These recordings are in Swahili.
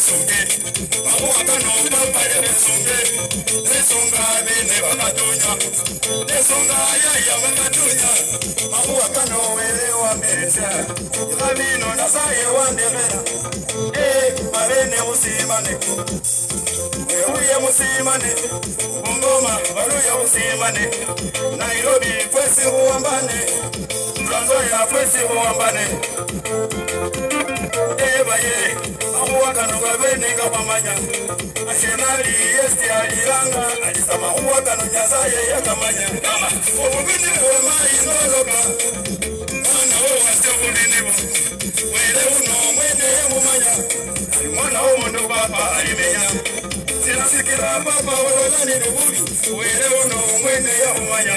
besunge Mahuaka no papa ya besunge Nesunga bine wakatunya Nesunga ya wakatunya Mahuaka no wele wa mereza Ilabino na saye wandegera Marene musimane Uye musimane Bungoma waluya musimane Nairobi kwesi huambane Tanzania kwesi huambane Baye Mahuaka no wabene kawamanya Asenali esti aliranga Alisa mahuaka no nyasaye ya kamanya Ububini wema inoloka Mwana uwa sebulinibu Wele uno mwene mumanya Mwana umundu papa alimenya Sinasikira papa ololani nubuli Wele uno mwene ya mumanya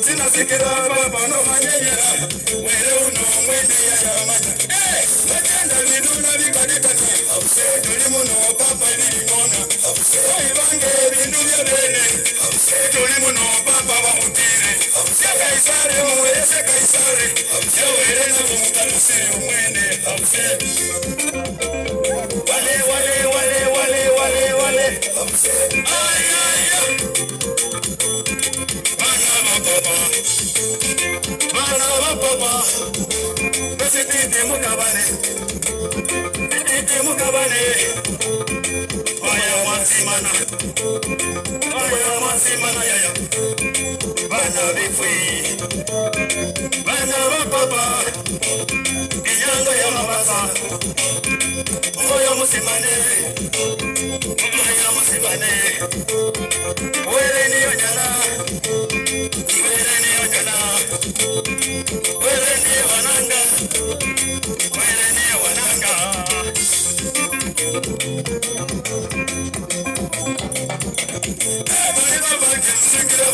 Sinasikira papa no manyenyera Wele uno mwene ya manya Wajenda viduna vikadikani Tulimuno papa ilimona Waibange vindu vya bene Tulimuno papa wamutire Ya kaisare mwese kaisare Ya wele na mumukalusiri umwene Wale Ay Bana papa Besititi mukabane Aya mansimana yaya Bana bifui Bana papa Inyanga ya mabasa Oya musimane Wele ni onyala Wele ni wananga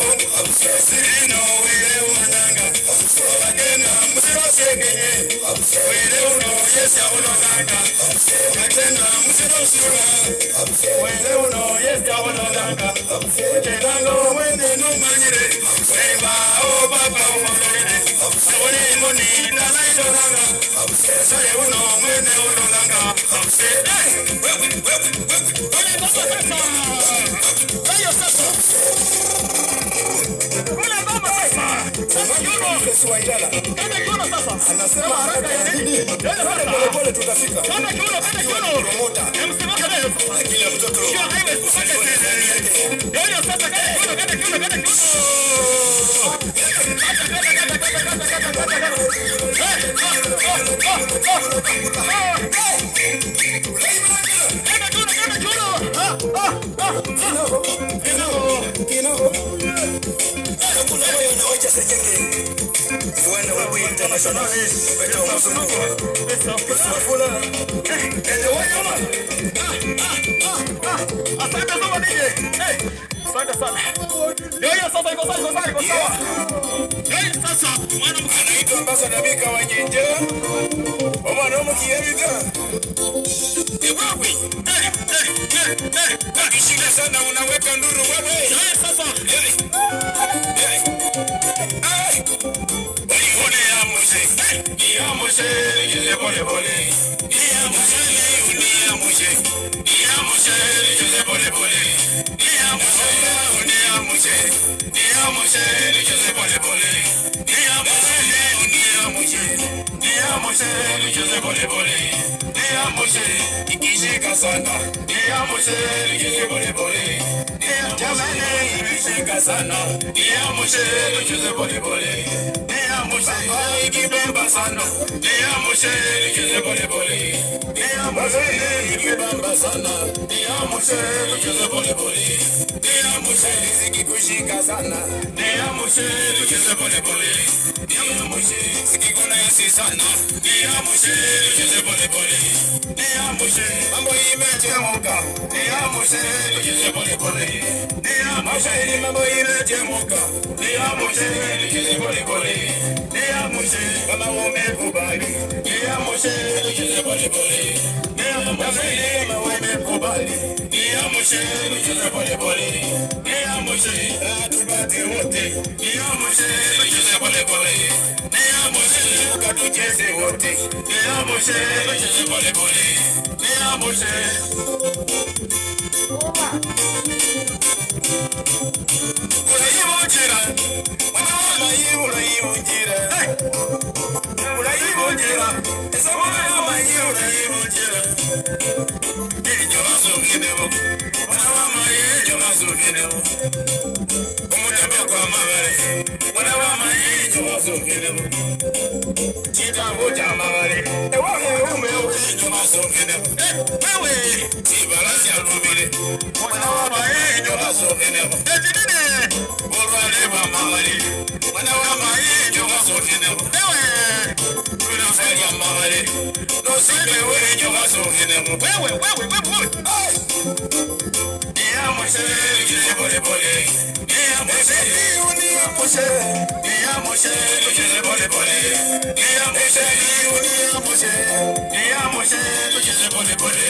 Sirino wele wananga Wagena musiro segenye Wele uno yesya ulonanga Wagena musiro sura Wele uno yesya ulonanga Utelango wende numanyire Wemba o baba umolele Sawone moni nalaido langa Saye uno wende ulonanga Anasema haraka ya nini? Pole pole tutafika. Kama kiuno. Promota. Akili ya mtoto. Ndio sasa kada kiuno. International beto masunuko Safula wanyama asante sana DJ asante sana yoyo sasa iko sawa yoyo sasa mwana anaitwa ambassador Bika Wanyenje mwana mkievita ewapi akishika sana unaweka nduru wewe yoyo sasa Ikishika sana ya mshele kile pole pole jamani ikishika sana ya mshele kile pole pole ya mshele ikibamba sana ya mshele kile pole pole ya mshele ikibamba sana ya mshele kile pole pole ya mshele ikikushika sana ya mshele kile pole pole ya mshele sikikona yasi sana ya mshele kile pole pole mambo imechemuka niamshe nicheze pole pole niamshe mambo imechemuka niamshe nicheze pole pole niamshe kama umekubali niamshe nicheze pole pole niamshe kama umekubali niamshe nicheze pole pole niamshe tupate wote niamshe nicheze pole pole niamshe katucheze wote niamshe nicheze pole pole mushe. Urayibungira, mwana urayibungira. Urayibungira, ese mwana urayibungira. Inyo bazukidemo, mwana inyo bazukidemo. Umutembe kwa mabare, mwana inyo bazukidemo. Chitambo cha mabare, ewe inyo bazukidemo. Ewe, ibalasi alubire, mwana inyo bazukidemo. Borwale wa mabare, mwana inyo bazukidemo. Ewe, tunafanya mabare, no sibe inyo bazukidemo. Wewe. Niamoshe, tucheze pole pole. Niamoshe, tucheze pole pole. Niamoshe, tucheze pole pole.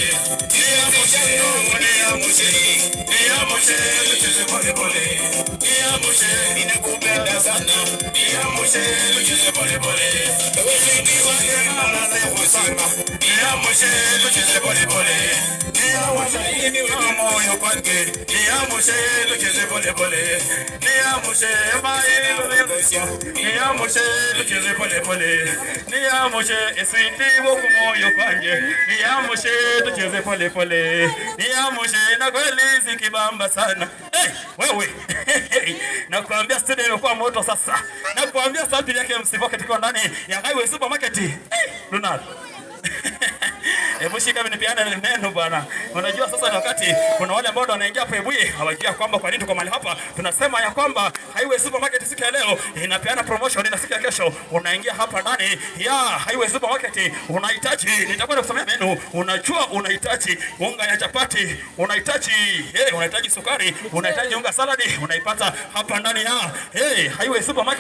Niamoshe, tucheze pole pole. Niamoshe, ninakupenda sana. Niamoshe, tucheze pole pole. Niamoshe, tucheze pole pole. Niamoshe, ini moyo kwake. Niamoshe, tucheze pole pole. Niamoshe, niamoshe, tucheze pole pole. Niamoshe, eswiti woku moyo kwake. Niamoshe, tucheze pole pole. Niamoshe, na kweli zikibamba sana. Wewe. Nakuambia studio imekuwa moto sasa. Nakuambia sauti yake msifu katika ndani ya Highway Supermarket. Donald. Hebu shika mnipiana neno bwana. Unajua sasa ni wakati kuna wale ambao wanaingia hapa Ebuye hawajui kwamba kwa nini tuko mahali hapa. Tunasema ya kwamba Highway Supermarket siku ya leo inapeana promotion na siku ya kesho unaingia hapa ndani ya Highway Supermarket unahitaji nitakwenda kusomea menu. Unajua unahitaji unga ya chapati, unahitaji sukari, unahitaji unga saladi unaipata hapa ndani ya Highway Supermarket.